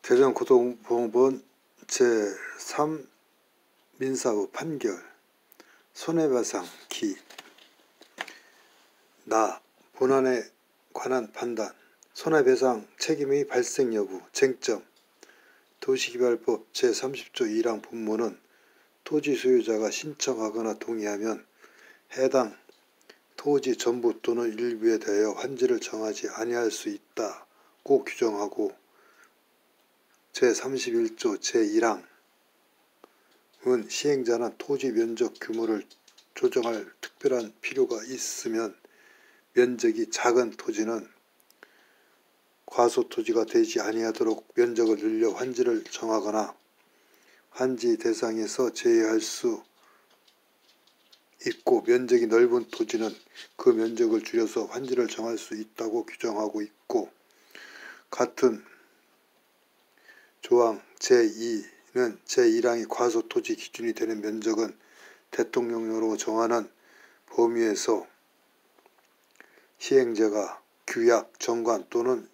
대전고등법원 제3민사부 판결 손해배상 기 나 본안에 관한 판단 손해배상 책임의 발생 여부 쟁점 도시개발법 제30조 1항 본문은 토지 소유자가 신청하거나 동의하면 해당 토지 전부 또는 일부에 대하여 환지를 정하지 아니할 수 있다고 규정하고 제31조 제1항은 시행자는 토지 면적 규모를 조정할 특별한 필요가 있으면 면적이 작은 토지는 과소토지가 되지 아니하도록 면적을 늘려 환지를 정하거나 환지 대상에서 제외할 수 있고 면적이 넓은 토지는 그 면적을 줄여서 환지를 정할 수 있다고 규정하고 있고 같은 조항 제2는 제1항의 과소토지 기준이 되는 면적은 대통령령으로 정하는 범위에서 시행자가 규약, 정관 또는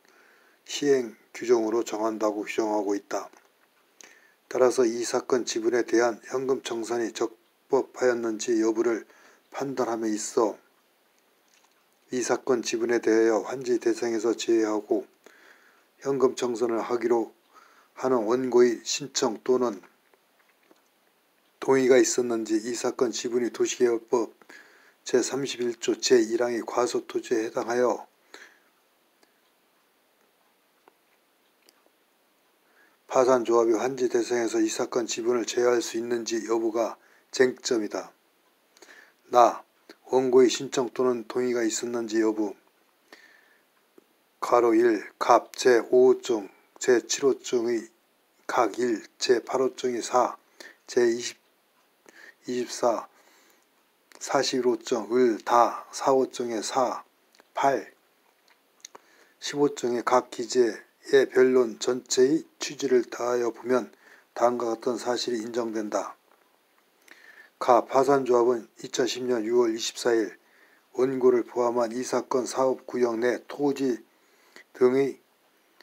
시행 규정으로 정한다고 규정하고 있다. 따라서 이 사건 지분에 대한 현금 청산이 적법하였는지 여부를 판단함에 있어 이 사건 지분에 대하여 환지 대상에서 제외하고 현금 청산을 하기로 하는 원고의 신청 또는 동의가 있었는지 이 사건 지분이 도시개발법 제31조 제1항의 과소토지에 해당하여 파산조합이 환지 대상에서 이 사건 지분을 제외할 수 있는지 여부가 쟁점이다. 나 원고의 신청 또는 동의가 있었는지 여부 가로 1. 갑 제5호종 제7호종의 각 1. 제8호종의 4. 제24 41호종 을 다 4호종의 4. 8. 15종의 각 기재의 변론 전체의 취지를 다하여 보면 다음과 같은 사실이 인정된다. 가 파산조합은 2010년 6월 24일 원고를 포함한 이 사건 사업구역 내 토지 등의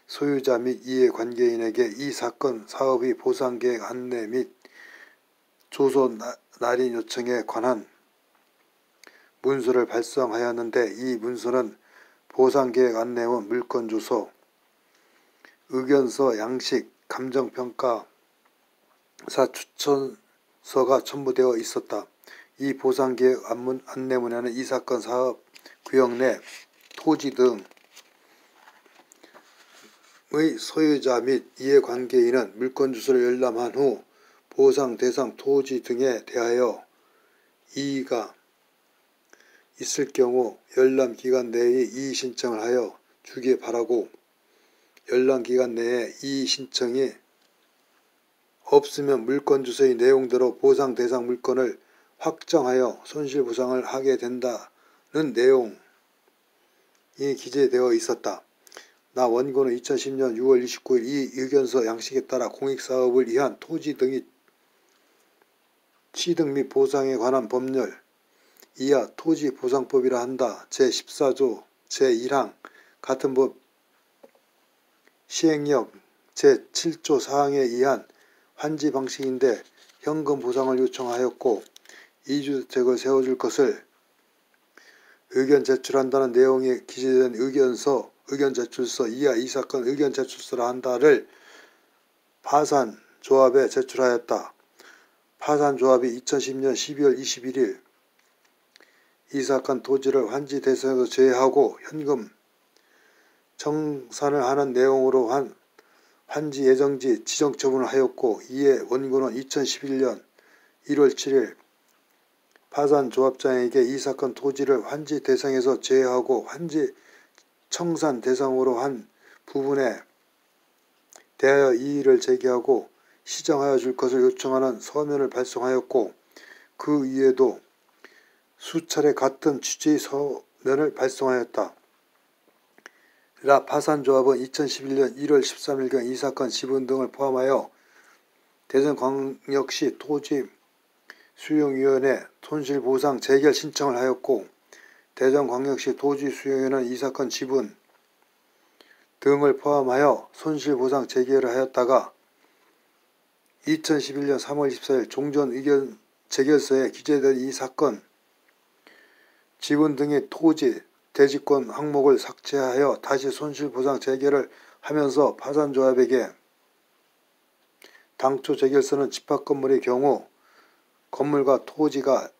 소유자 및 이해관계인에게 이 사건 사업의 보상계획 안내 및 조서 날인 요청에 관한 문서를 발송하였는데 이 문서는 보상계획 안내문, 물건조서, 의견서, 양식, 감정평가사 추천서가 첨부되어 있었다. 이 보상계획 안내문에는 이 사건 사업 구역 내 토지 등의 소유자 및 이해관계인은 물건주소를 열람한 후 보상 대상 토지 등에 대하여 이의가 있을 경우 열람기간 내에 이의 신청을 하여 주길 바라고 열람기간 내에 이의 신청이 없으면 물건주소의 내용대로 보상 대상 물건을 확정하여 손실보상을 하게 된다는 내용이 기재되어 있었다. 나 원고는 2010년 6월 29일 이 의견서 양식에 따라 공익사업을 위한 토지 등의 취득 및 보상에 관한 법률 이하 토지보상법이라 한다. 제14조 제1항 같은 법 시행령 제7조 사항에 의한 환지 방식인데 현금 보상을 요청하였고 이주택을 세워줄 것을 의견 제출한다는 내용이 기재된 의견서, 의견 제출서 이하 이 사건 의견 제출서라 한다를 파산조합에 제출하였다. 파산조합이 2010년 12월 21일 이 사건 토지를 환지 대상에서 제외하고 현금 청산을 하는 내용으로 한 환지 예정지 지정 처분을 하였고 이에 원고는 2011년 1월 7일 파산조합장에게 이 사건 토지를 환지 대상에서 제외하고 환지 청산 대상으로 한 부분에 대하여 이의를 제기하고 시정하여 줄 것을 요청하는 서면을 발송하였고 그 이외에도 수차례 같은 취지의 서면을 발송하였다. 라 파산조합은 2011년 1월 13일경 이 사건 지분 등을 포함하여 대전광역시 토지수용위원회 손실보상 재결 신청을 하였고 대전광역시 토지수용위원회는 이 사건 지분 등을 포함하여 손실보상 재개를 하였다가 2011년 3월 14일 종전 의견 재결서에 기재된 이 사건 지분 등의 토지, 대지권 항목을 삭제하여 다시 손실보상 재개를 하면서 파산조합에게 당초 재결서는 집합건물의 경우 건물과 토지가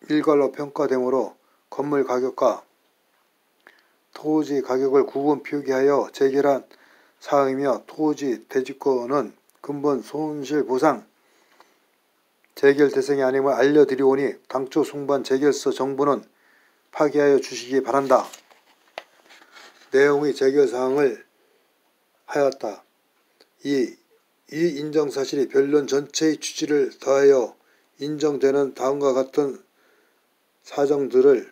일괄로 평가되므로 건물 가격과 토지 가격을 구분 표기하여 재결한 사항이며 토지, 대지권은 근본 손실보상 재결 대상이 아님을 알려드리오니 당초 송반 재결서 정보는 파기하여 주시기 바란다. 내용의 재결사항을 하였다. 이 인정사실이 변론 전체의 취지를 더하여 인정되는 다음과 같은 사정들을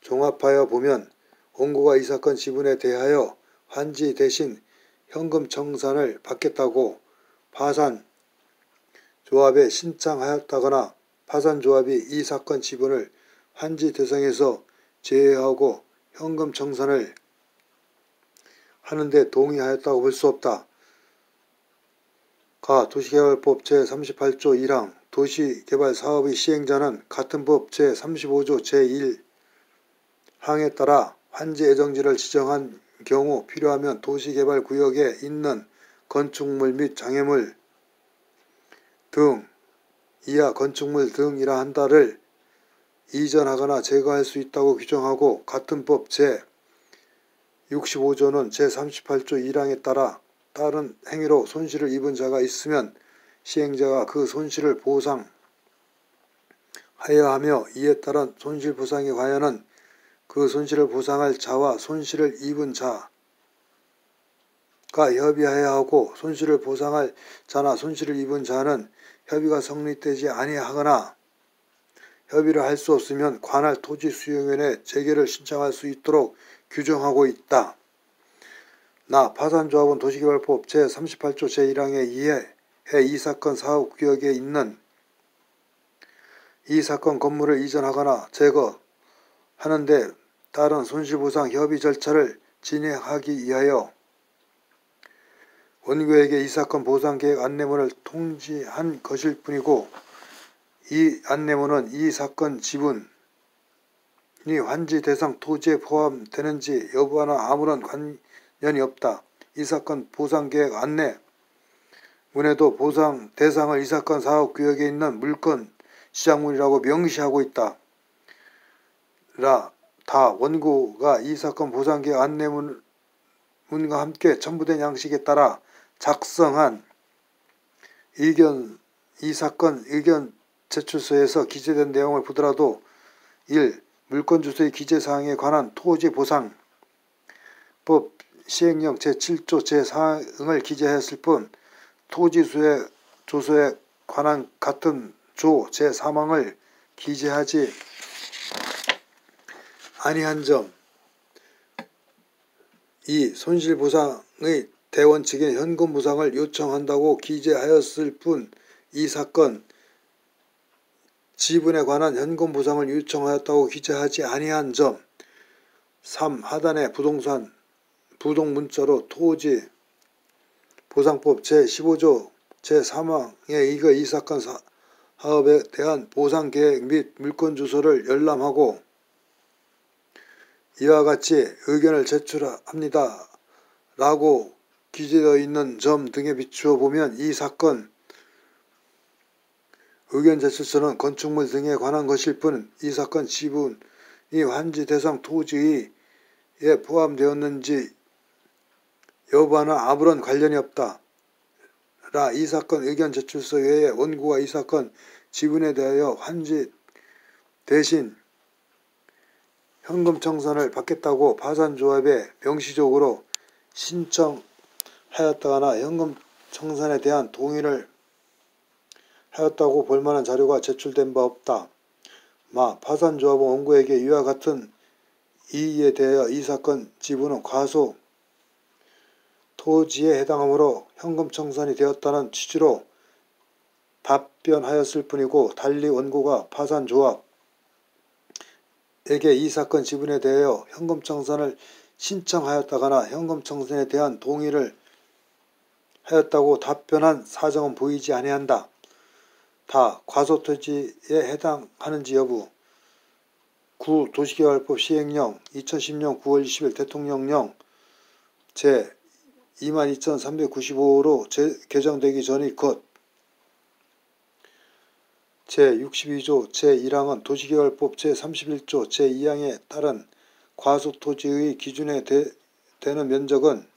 종합하여 보면 원고가 이 사건 지분에 대하여 환지 대신 현금 청산을 받겠다고 파산조합에 신청하였다거나 파산조합이 이 사건 지분을 환지 대상에서 제외하고 현금 청산을 하는데 동의하였다고 볼 수 없다. 가 도시개발법 제38조 1항 도시개발사업의 시행자는 같은 법 제35조 제1항에 따라 환지 예정지를 지정한 경우 필요하면 도시개발구역에 있는 건축물 및 장애물 등 이하 건축물 등이라 한다를 이전하거나 제거할 수 있다고 규정하고 같은 법 제65조는 제38조 1항에 따라 다른 행위로 손실을 입은 자가 있으면 시행자가 그 손실을 보상하여야 하며 이에 따른 손실보상에 관하여는 그 손실을 보상할 자와 손실을 입은 자가 협의하여야 하고 손실을 보상할 자나 손실을 입은 자는 협의가 성립되지 아니하거나 협의를 할 수 없으면 관할 토지수용위원회에 재개를 신청할 수 있도록 규정하고 있다. 파산조합은 도시개발법 제38조 제1항에 의해 이 사건 사업구역에 있는 이 사건 건물을 이전하거나 제거하는데 따른 손실보상 협의 절차를 진행하기 위하여 원고에게 이 사건 보상계획 안내문을 통지한 것일 뿐이고 이 안내문은 이 사건 지분이 환지 대상 토지에 포함되는지 여부와는 아무런 관련이 없다. 이 사건 보상계획 안내문에도 보상 대상을 이 사건 사업구역에 있는 물건 시작물이라고 명시하고 있다. 원고가 이 사건 보상계획 안내문과 함께 첨부된 양식에 따라 작성한 이 사건 의견 제출서에서 기재된 내용을 보더라도 1. 물권주소의 기재사항에 관한 토지보상법 시행령 제7조 제4항을 기재하였을 뿐 토지조소에 관한 같은 조 제3항을 기재하지 아니한 점. 2. 손실보상의 대원 측에 현금 보상을 요청한다고 기재하였을 뿐 이 사건 지분에 관한 현금 보상을 요청하였다고 기재하지 아니한 점. 3. 하단의 부동문자로 토지보상법 제15조 제3항에 의거 이 사건 사업에 대한 보상계획 및 물권주소를 열람하고 이와 같이 의견을 제출합니다. 라고 기재되어 있는 점 등에 비추어 보면 이 사건 의견 제출서는 건축물 등에 관한 것일 뿐 이 사건 지분이 환지 대상 토지에 포함되었는지 여부와는 아무런 관련이 없다. 이 사건 의견 제출서 외에 원고가 이 사건 지분에 대하여 환지 대신 현금 청산을 받겠다고 파산조합에 명시적으로 신청하였다거나 현금 청산에 대한 동의를 하였다고 볼 만한 자료가 제출된 바 없다. 파산조합은 원고에게 이와 같은 이의에 대하여 이 사건 지분은 과소 토지에 해당하므로 현금 청산이 되었다는 취지로 답변하였을 뿐이고 달리 원고가 파산조합에게 이 사건 지분에 대하여 현금 청산을 신청하였다거나 현금 청산에 대한 동의를 하였다고 답변한 사정은 보이지 아니한다. 다 과소토지에 해당하는지 여부. 구 도시개발법 시행령 2010년 9월 20일 대통령령 제 22,395호로 개정되기 전의 것 제62조 제1항은 도시개발법 제31조 제2항에 따른 과소토지의 기준에 되는 면적은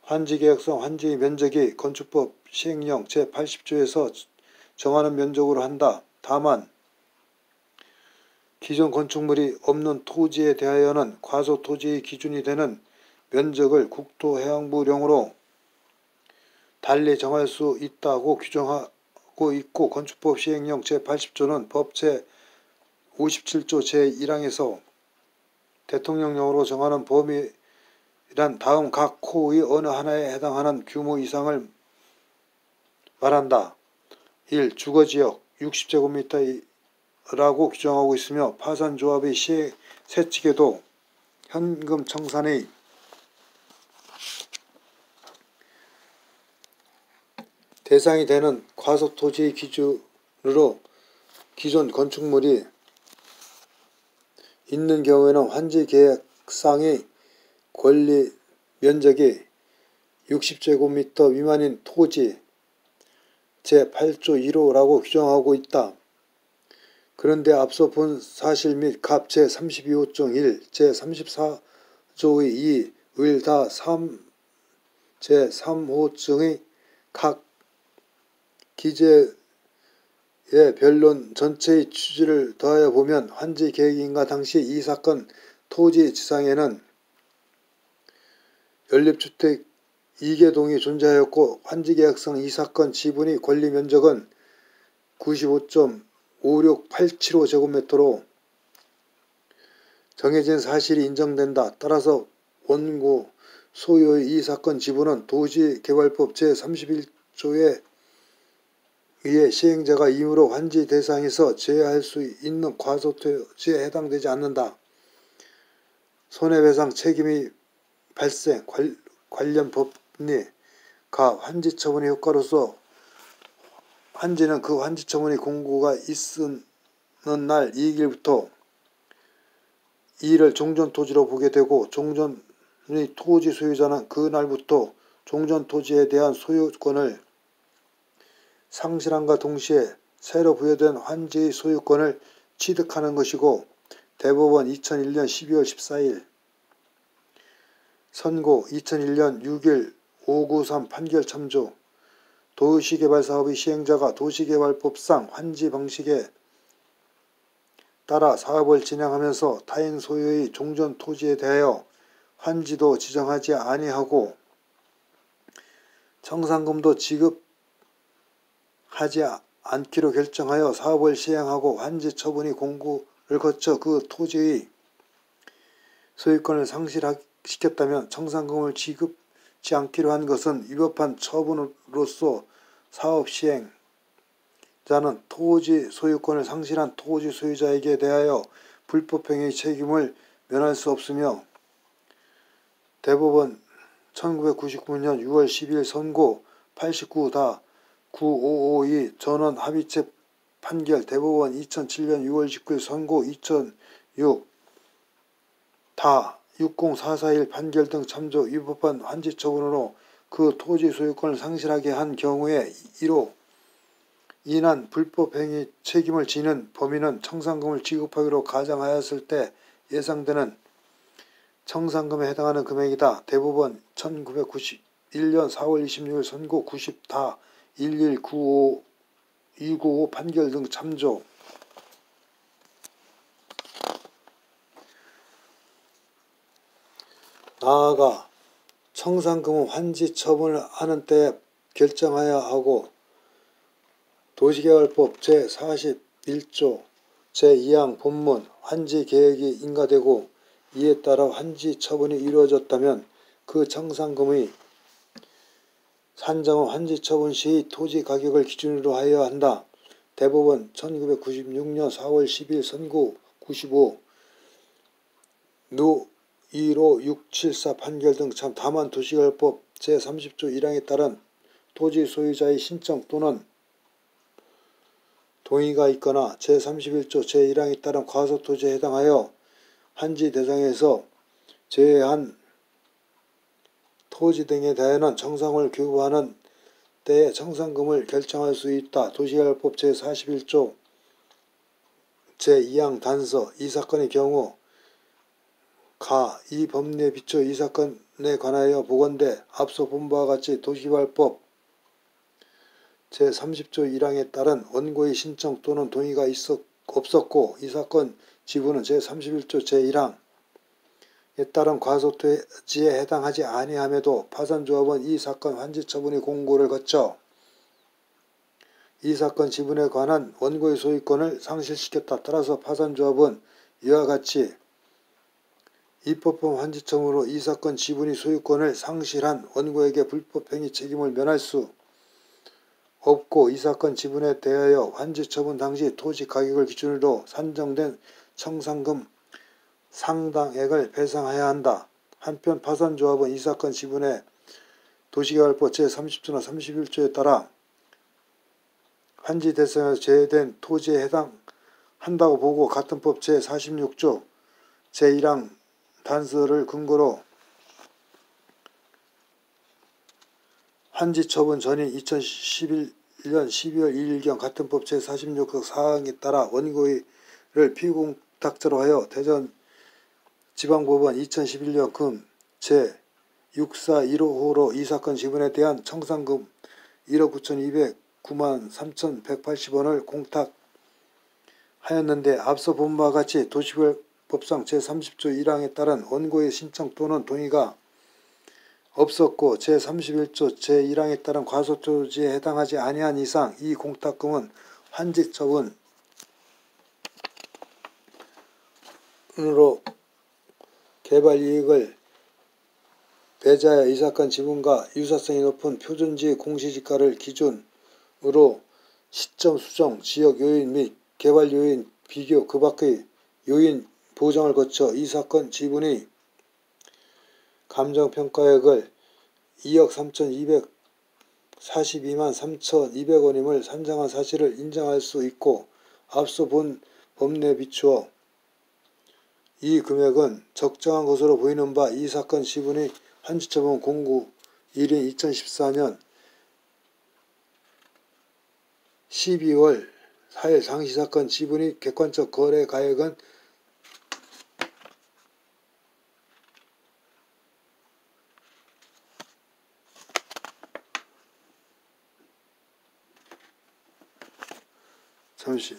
환지계획성 환지의 면적이 건축법 시행령 제80조에서 정하는 면적으로 한다. 다만 기존 건축물이 없는 토지에 대하여는 과소토지의 기준이 되는 면적을 국토해양부령으로 달리 정할 수 있다고 규정하고 있고 건축법 시행령 제80조는 법 제57조 제1항에서 대통령령으로 정하는 범위란 다음 각 호의 어느 하나에 해당하는 규모 이상을 말한다. 1. 주거지역 60제곱미터라고 규정하고 있으며 파산조합의 세칙에도 현금 청산의 대상이 되는 과소토지의 기준으로 기존 건축물이 있는 경우에는 환지계획상의 권리 면적이 60제곱미터 미만인 토지 제8조 1호라고 규정하고 있다. 그런데 앞서 본 사실 및 갑 제32호증 1, 제34조의 2, 을 다 제3호증의 각 기재의 변론 전체의 취지를 더하여 보면 환지계획인가 당시 이 사건 토지 지상에는 연립주택 2개동이 존재하였고 환지계획상 이 사건 지분의 권리면적은 95.56875제곱미터로 정해진 사실이 인정된다. 따라서 원고 소유의 이 사건 지분은 도시개발법 제31조에 의해 시행자가 임의로 환지 대상에서 제외할 수 있는 과소토지에 해당되지 않는다. 손해배상 책임이 발생 관련 법리 가 환지처분의 효과로서 환지는 그 환지처분의 공고가 있는 날 2일부터 2일을 종전토지로 보게 되고 종전의 토지 소유자는 그 날부터 종전토지에 대한 소유권을 상실함과 동시에 새로 부여된 환지의 소유권을 취득하는 것이고 대법원 2001년 12월 14일 선고 2001년 6일 593 판결 참조 도시개발사업의 시행자가 도시개발법상 환지 방식에 따라 사업을 진행하면서 타인 소유의 종전 토지에 대하여 환지도 지정하지 아니하고 청산금도 지급하지 않기로 결정하여 사업을 시행하고 환지 처분의 공고를 거쳐 그 토지의 소유권을 상실시켰다면 청산금을 지급치 않기로 한 것은 위법한 처분으로서 사업 시행자는 토지 소유권을 상실한 토지 소유자에게 대하여 불법행위의 책임을 면할 수 없으며 대법원 1999년 6월 12일 선고 89다 9552 전원 합의체 판결 대법원 2007년 6월 19일 선고 2006 다 60441 판결 등 참조 위법한 환지 처분으로 그 토지 소유권을 상실하게 한 경우에 이로 인한 불법행위 책임을 지는 범인은 청산금을 지급하기로 가정하였을 때 예상되는 청산금에 해당하는 금액이다. 대법원 1991년 4월 26일 선고 90다 1195295 판결 등 참조. 나아가 청산금은 환지 처분을 하는 때에 결정하여야 하고 도시개발법 제41조 제2항 본문 환지 계획이 인가되고 이에 따라 환지 처분이 이루어졌다면 그 청산금의 산정은 환지 처분 시의 토지 가격을 기준으로 하여야 한다. 대법원 1996년 4월 10일 선고 95 누 15674 판결 등 다만 도시개발법 제30조 1항에 따른 토지 소유자의 신청 또는 동의가 있거나 제31조 제1항에 따른 과소토지에 해당하여 환지 대상에서 제외한 토지 등에 대하여는 청산을 교부하는 때에 청산금을 결정할 수 있다. 도시개발법 제41조 제2항 단서 이 사건의 경우 이 법리에 비춰 이 사건에 관하여 보건대 앞서 본 바와 같이 도시개발법 제30조 1항에 따른 원고의 신청 또는 동의가 없었고 이 사건 지분은 제31조 제1항에 따른 과소토지에 해당하지 아니함에도 파산조합은 이 사건 환지처분의 공고를 거쳐 이 사건 지분에 관한 원고의 소유권을 상실시켰다. 따라서 파산조합은 이와 같이 입법범 환지처분으로 이 사건 지분의 소유권을 상실한 원고에게 불법행위 책임을 면할 수 없고 이 사건 지분에 대하여 환지처분 당시 토지 가격을 기준으로 산정된 청산금 상당액을 배상해야 한다. 한편 파산조합은 이 사건 지분에 도시개발법 제30조나 31조에 따라 환지 대상에서 제외된 토지에 해당한다고 보고 같은 법 제46조 제1항 단서를 근거로 환지처분 전인 2011년 12월 2일경 같은 법 제46조 4항에 따라 원고를 피고공탁자로 하여 대전지방법원 2011년 금 제6415호로 이 사건 지분에 대한 청산금 1억 9,209만 3,180원을 공탁하였는데 앞서 본 바와 같이 도시개발법상 제30조 1항에 따른 원고의 신청 또는 동의가 없었고 제31조 제1항에 따른 과소토지에 해당하지 아니한 이상 이 공탁금은 환지처분으로 개발이익을 배제하여 이 사건 지분과 유사성이 높은 표준지의 공시지가를 기준으로 시점 수정, 지역 요인 및 개발 요인 비교, 그 밖의 요인 보정을 거쳐 이 사건 지분의 감정평가액을 2억 3,242만 3,200원임을 산정한 사실을 인정할 수 있고 앞서 본 법리에 비추어 이 금액은 적정한 것으로 보이는 바 이 사건 지분의 환지처분 공고 1인 2014년 12월 4일 상시 사건 지분의 객관적 거래 가액은 잠시